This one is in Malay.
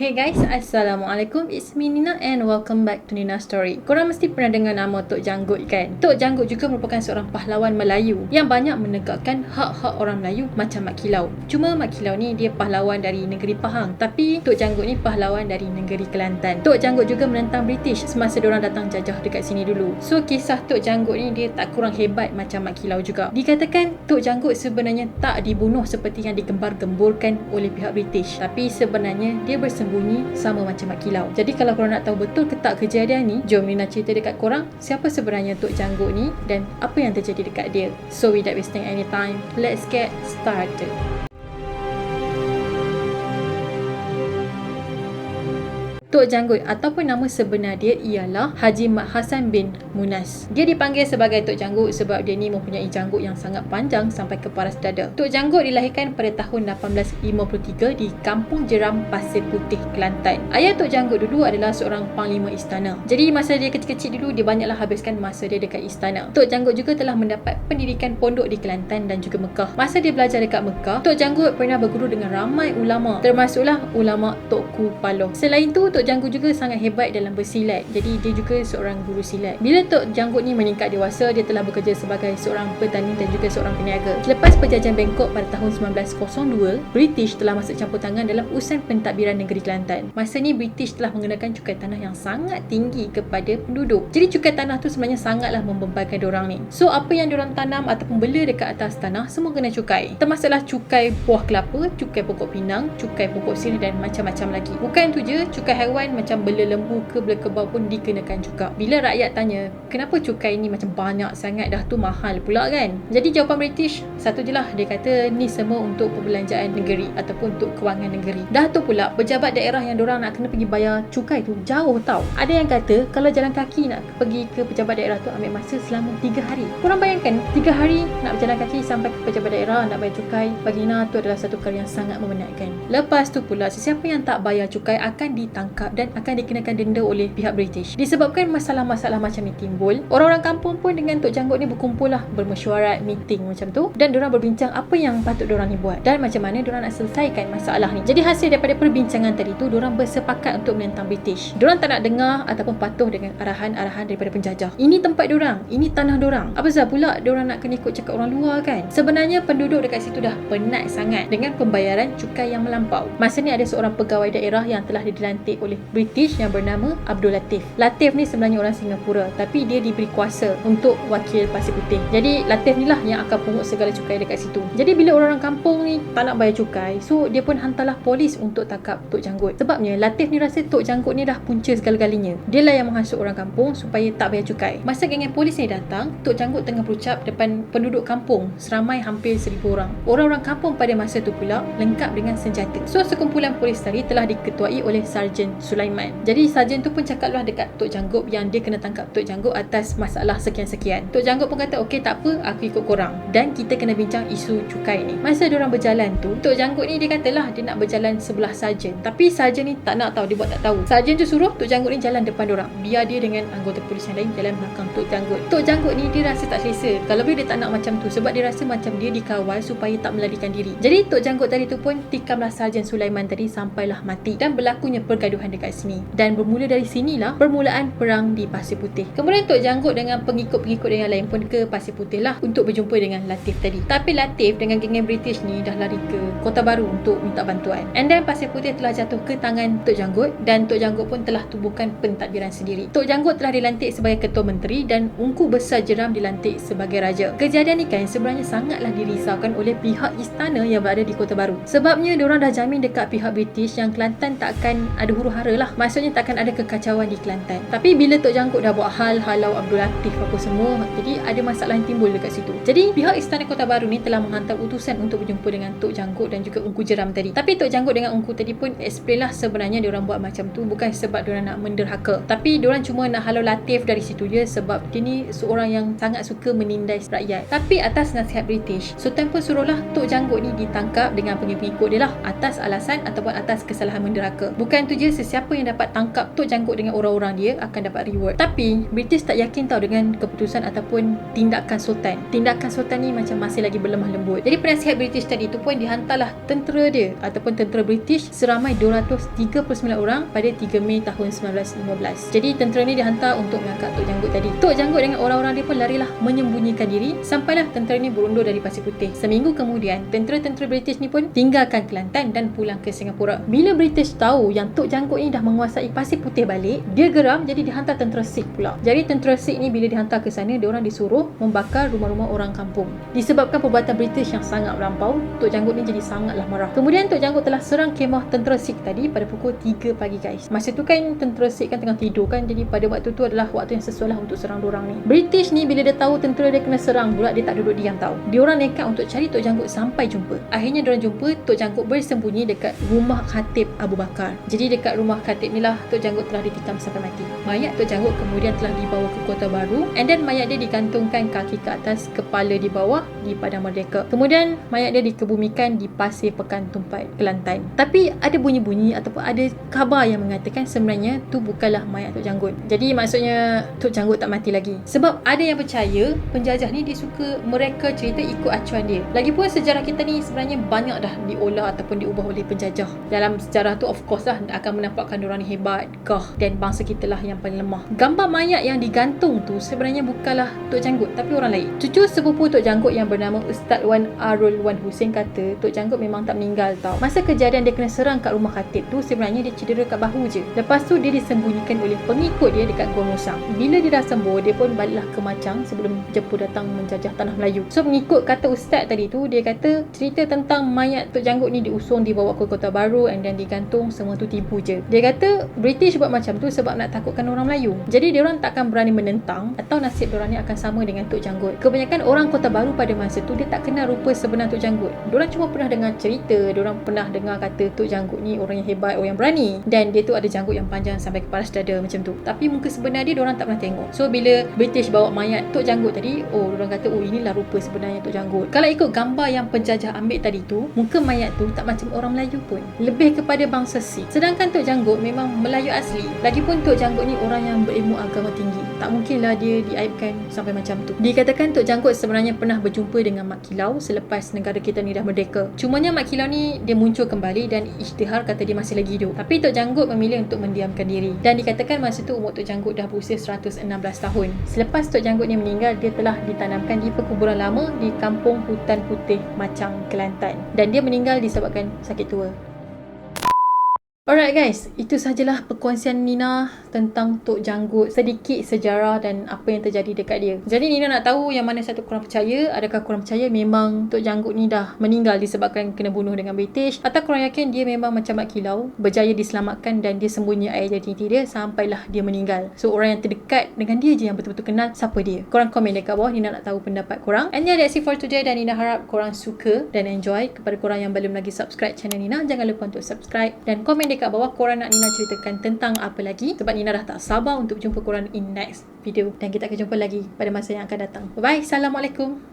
Hey guys, Assalamualaikum. It's me Nina and welcome back to Nina Story. Korang mesti pernah dengar nama Tok Janggut kan? Tok Janggut juga merupakan seorang pahlawan Melayu yang banyak menegakkan hak-hak orang Melayu macam Mat Kilau. Cuma Mat Kilau ni dia pahlawan dari negeri Pahang, tapi Tok Janggut ni pahlawan dari negeri Kelantan. Tok Janggut juga menentang British semasa diorang datang jajah dekat sini dulu. So kisah Tok Janggut ni dia tak kurang hebat macam Mat Kilau juga. Dikatakan Tok Janggut sebenarnya tak dibunuh seperti yang digembar-gemburkan oleh pihak British, tapi sebenarnya dia bersembunyi sama macam Mat Kilau. Jadi kalau korang nak tahu betul ke tak kejadian ni, jom Nina cerita dekat korang siapa sebenarnya Tok Janggut ni dan apa yang terjadi dekat dia. So without wasting any time, let's get started. Tok Janggut ataupun nama sebenar dia ialah Haji Mat Hassan bin Munas. Dia dipanggil sebagai Tok Janggut sebab dia ni mempunyai janggut yang sangat panjang sampai ke paras dada. Tok Janggut dilahirkan pada tahun 1853 di Kampung Jeram, Pasir Putih, Kelantan. Ayah Tok Janggut dulu adalah seorang panglima istana. Jadi masa dia kecil-kecil dulu, dia banyaklah habiskan masa dia dekat istana. Tok Janggut juga telah mendapat pendidikan pondok di Kelantan dan juga Mekah. Masa dia belajar dekat Mekah, Tok Janggut pernah berguru dengan ramai ulama, termasuklah ulama Tokku Paloh. Selain tu, Tok Janggut juga sangat hebat dalam bersilat. Jadi dia juga seorang guru silat. Bila Tok Janggut ni meningkat dewasa, dia telah bekerja sebagai seorang petani dan juga seorang peniaga. Selepas penjajahan Bangkok pada tahun 1902, British telah masuk campur tangan dalam urusan pentadbiran negeri Kelantan. Masa ni British telah mengenakan cukai tanah yang sangat tinggi kepada penduduk. Jadi cukai tanah tu sebenarnya sangatlah membebankan diorang ni. So apa yang diorang tanam ataupun bela dekat atas tanah semua kena cukai. Termasuklah cukai buah kelapa, cukai pokok pinang, cukai pokok sirih dan macam-macam lagi. Bukan tu je, cukai haiwan macam bela lembu ke bela kebau pun dikenakan juga. Bila rakyat tanya, kenapa cukai ni macam banyak sangat, dah tu mahal pula kan? Jadi jawapan British satu je lah, dia kata ni semua untuk perbelanjaan negeri ataupun untuk kewangan negeri. Dah tu pula pejabat daerah yang diorang nak kena pergi bayar cukai tu jauh tau. Ada yang kata kalau jalan kaki nak pergi ke pejabat daerah tu ambil masa selama 3 hari. Korang bayangkan 3 hari nak berjalan kaki sampai ke pejabat daerah nak bayar cukai. Bagi Nina tu adalah satu perkara yang sangat memenatkan. Lepas tu pula sesiapa yang tak bayar cukai akan ditangkap dan akan dikenakan denda oleh pihak British. Disebabkan masalah-masalah macam ni timbul, orang-orang kampung pun dengan Tok Janggut ni berkumpul lah, bermesyuarat, meeting macam tu, dan diorang berbincang apa yang patut diorang ni buat dan macam mana diorang nak selesaikan masalah ni. Jadi hasil daripada perbincangan tadi tu, diorang bersepakat untuk menentang British. Diorang tak nak dengar ataupun patuh dengan arahan-arahan daripada penjajah. Ini tempat diorang, ini tanah diorang. Apa sebab pula diorang nak kena ikut cakap orang luar kan? Sebenarnya penduduk dekat situ dah penat sangat dengan pembayaran cukai yang melampau. Masa ni ada seorang pegawai daerah yang telah dilantik oleh British yang bernama Abdul Latif. Latif ni sebenarnya orang Singapura, tapi dia diberi kuasa untuk wakil Pasir Putih. Jadi Latif ni lah yang akan pungut segala cukai dekat situ. Jadi bila orang-orang kampung ni tak nak bayar cukai, so dia pun hantarlah polis untuk tangkap Tok Janggut. Sebabnya Latif ni rasa Tok Janggut ni dah punca segala-galanya. Dia lah yang menghasut orang kampung supaya tak bayar cukai. Masa geng polis ni datang, Tok Janggut tengah berucap depan penduduk kampung seramai hampir 1000 orang. Orang-orang kampung pada masa tu pula lengkap dengan senjata. So sekumpulan polis tadi telah diketuai oleh Sarjan Sulaiman. Jadi sarjan tu pun cakaplah dekat Tok Janggut yang dia kena tangkap Tok Janggut atas masalah sekian-sekian. Tok Janggut pun kata okey tak apa, aku ikut korang dan kita kena bincang isu cukai ni. Masa diorang berjalan tu, Tok Janggut ni dia katalah dia nak berjalan sebelah sarjan, tapi sarjan ni tak nak tahu, dia buat tak tahu. Sarjan tu suruh Tok Janggut ni jalan depan diorang, biar dia dengan anggota polis yang lain jalan belakang Tok Janggut. Tok Janggut ni dia rasa tak selesa kalau dia tak nak macam tu, sebab dia rasa macam dia dikawal supaya tak melarikan diri. Jadi Tok Janggut tadi tu pun tikamlah Sarjan Sulaiman tadi sampailah mati dan berlakunya pergaduhan dekat sini. Dan bermula dari sinilah permulaan perang di Pasir Putih. Kemudian Tok Janggut dengan pengikut-pengikut yang lain pun ke Pasir Putih lah untuk berjumpa dengan Latif tadi. Tapi Latif dengan geng British ni dah lari ke Kota Baru untuk minta bantuan. And then Pasir Putih telah jatuh ke tangan Tok Janggut dan Tok Janggut pun telah tubuhkan pentadbiran sendiri. Tok Janggut telah dilantik sebagai Ketua Menteri dan Ungku Besar Jeram dilantik sebagai Raja. Kejadian ni kan sebenarnya sangatlah dirisaukan oleh pihak istana yang berada di Kota Baru. Sebabnya diorang dah jamin dekat pihak British yang Kelantan tak akan ada huru-hara lah. Maksudnya takkan ada kekacauan di Kelantan. Tapi bila Tok Janggut dah buat hal halau Abdul Latif apa semua, jadi ada masalah yang timbul dekat situ. Jadi pihak Istana Kota Baru ni telah menghantar utusan untuk berjumpa dengan Tok Janggut dan juga Ungku Jeram tadi. Tapi Tok Janggut dengan Ungku tadi pun explain lah sebenarnya diorang buat macam tu bukan sebab diorang nak menderhaka, tapi diorang cuma nak halau Latif dari situ je sebab dia ni seorang yang sangat suka menindas rakyat. Tapi atas nasihat British, Sultan pun suruhlah Tok Janggut ni ditangkap dengan pengikut dia lah atas alasan ataupun atas kesalahan menderhaka. Bukan tu je, siapa yang dapat tangkap Tok Janggut dengan orang-orang dia akan dapat reward. Tapi British tak yakin tau dengan keputusan ataupun tindakan Sultan. Tindakan Sultan ni macam masih lagi berlemah lembut. Jadi penasihat British tadi tu pun dihantarlah tentera dia ataupun tentera British seramai 239 orang pada 3 Mei tahun 1915. Jadi tentera ni dihantar untuk mengangkat Tok Janggut tadi. Tok Janggut dengan orang-orang dia pun larilah menyembunyikan diri sampailah tentera ni berundur dari Pasir Putih. Seminggu kemudian, tentera-tentera British ni pun tinggalkan Kelantan dan pulang ke Singapura. Bila British tahu yang Tok Janggut ni dah menguasai Pasir Putih balik, dia geram, jadi dihantar tentera Sikh pula. Jadi tentera Sikh ni bila dihantar ke sana, diorang disuruh membakar rumah-rumah orang kampung. Disebabkan perbuatan British yang sangat melampau, Tok Janggut ni jadi sangatlah marah. Kemudian Tok Janggut telah serang kemah tentera Sikh tadi pada pukul 3 pagi guys. Masa tu kan tentera Sikh kan tengah tidur kan, jadi pada waktu tu adalah waktu yang sesuai lah untuk serang diorang ni. British ni bila dia tahu tentera dia kena serang pula, dia tak duduk diam tau. Diorang nekat untuk cari Tok Janggut sampai jumpa. Akhirnya diorang jumpa Tok Janggut bersembunyi dekat rumah Khatib Abu Bakar. Jadi dekat rumah Khatib ni lah Tok Janggut telah ditikam sampai mati. Mayat Tok Janggut kemudian telah dibawa ke Kota Baru, and then mayat dia digantungkan kaki ke atas, kepala di bawah di Padang Merdeka. Kemudian mayat dia dikebumikan di Pasir Pekan Tumpat, Kelantan. Tapi ada bunyi-bunyi ataupun ada khabar yang mengatakan sebenarnya tu bukanlah mayat Tok Janggut. Jadi maksudnya Tok Janggut tak mati lagi. Sebab ada yang percaya penjajah ni dia suka mereka cerita ikut acuan dia. Lagipun sejarah kita ni sebenarnya banyak dah diolah ataupun diubah oleh penjajah. Dalam sejarah tu of course lah akan menampakkan diorang ni hebat, gah, dan bangsa kita lah yang paling lemah. Gambar mayat yang digantung tu sebenarnya bukanlah Tok Janggut tapi orang lain. Cucu sepupu Tok Janggut yang bernama Ustaz Wan Arul Wan Hussein kata Tok Janggut memang tak meninggal tau. Masa kejadian dia kena serang kat rumah Khatib tu, sebenarnya dia cedera kat bahu je. Lepas tu dia disembunyikan oleh pengikut dia dekat Gua Musang. Bila dia dah sembuh, dia pun baliklah ke Macang sebelum Jepun datang menjajah tanah Melayu. So mengikut kata Ustaz tadi tu, dia kata cerita tentang mayat Tok Janggut ni diusung dibawa ke Kota Baru and then digantung, semua tu tipu je. Dia kata British buat macam tu sebab nak takutkan orang Melayu. Jadi diorang takkan berani menentang atau nasib diorang ni akan sama dengan Tok Janggut. Kebanyakan orang Kota Baru pada masa tu dia tak kenal rupa sebenar Tok Janggut. Diorang cuma pernah dengar cerita, diorang pernah dengar kata Tok Janggut ni orang yang hebat, orang yang berani, dan dia tu ada janggut yang panjang sampai kepala dada macam tu. Tapi muka sebenar dia diorang tak pernah tengok. So bila British bawa mayat Tok Janggut tadi, diorang kata inilah rupa sebenarnya Tok Janggut. Kalau ikut gambar yang penjajah ambil tadi tu, muka mayat tu tak macam orang Melayu pun, lebih kepada bangsa Sikh. Sedangkan Tok Janggut memang Melayu asli. Lagipun Tok Janggut ni orang yang berilmu agama tinggi. Tak mungkinlah dia diaibkan sampai macam tu. Dikatakan Tok Janggut sebenarnya pernah berjumpa dengan Mat Kilau selepas negara kita ni dah merdeka. Cumanya Mat Kilau ni dia muncul kembali dan isytihar kata dia masih lagi hidup. Tapi Tok Janggut memilih untuk mendiamkan diri. Dan dikatakan masa tu umur Tok Janggut dah berusia 116 tahun. Selepas Tok Janggut ni meninggal, dia telah ditanamkan di perkuburan lama di Kampung Hutan Putih, Macang, Kelantan. Dan dia meninggal disebabkan sakit tua. Alright guys, itu sajalah perkongsian Nina tentang Tok Janggut, sedikit sejarah dan apa yang terjadi dekat dia. Jadi Nina nak tahu yang mana satu korang percaya. Adakah korang percaya memang Tok Janggut ni dah meninggal disebabkan kena bunuh dengan British, atau korang yakin dia memang macam Mat Kilau, berjaya diselamatkan dan dia sembunyi air jati dia sampailah dia meninggal. So orang yang terdekat dengan dia je yang betul-betul kenal siapa dia. Korang komen dekat bawah, Nina nak tahu pendapat korang. And yeah, that's it for today, dan Nina harap korang suka dan enjoy. Kepada korang yang belum lagi subscribe channel Nina, jangan lupa untuk subscribe dan komen dekat bawah korang nak Nina ceritakan tentang apa lagi, sebab Nina dah tak sabar untuk jumpa korang in next video, dan kita akan jumpa lagi pada masa yang akan datang. Bye bye. Assalamualaikum.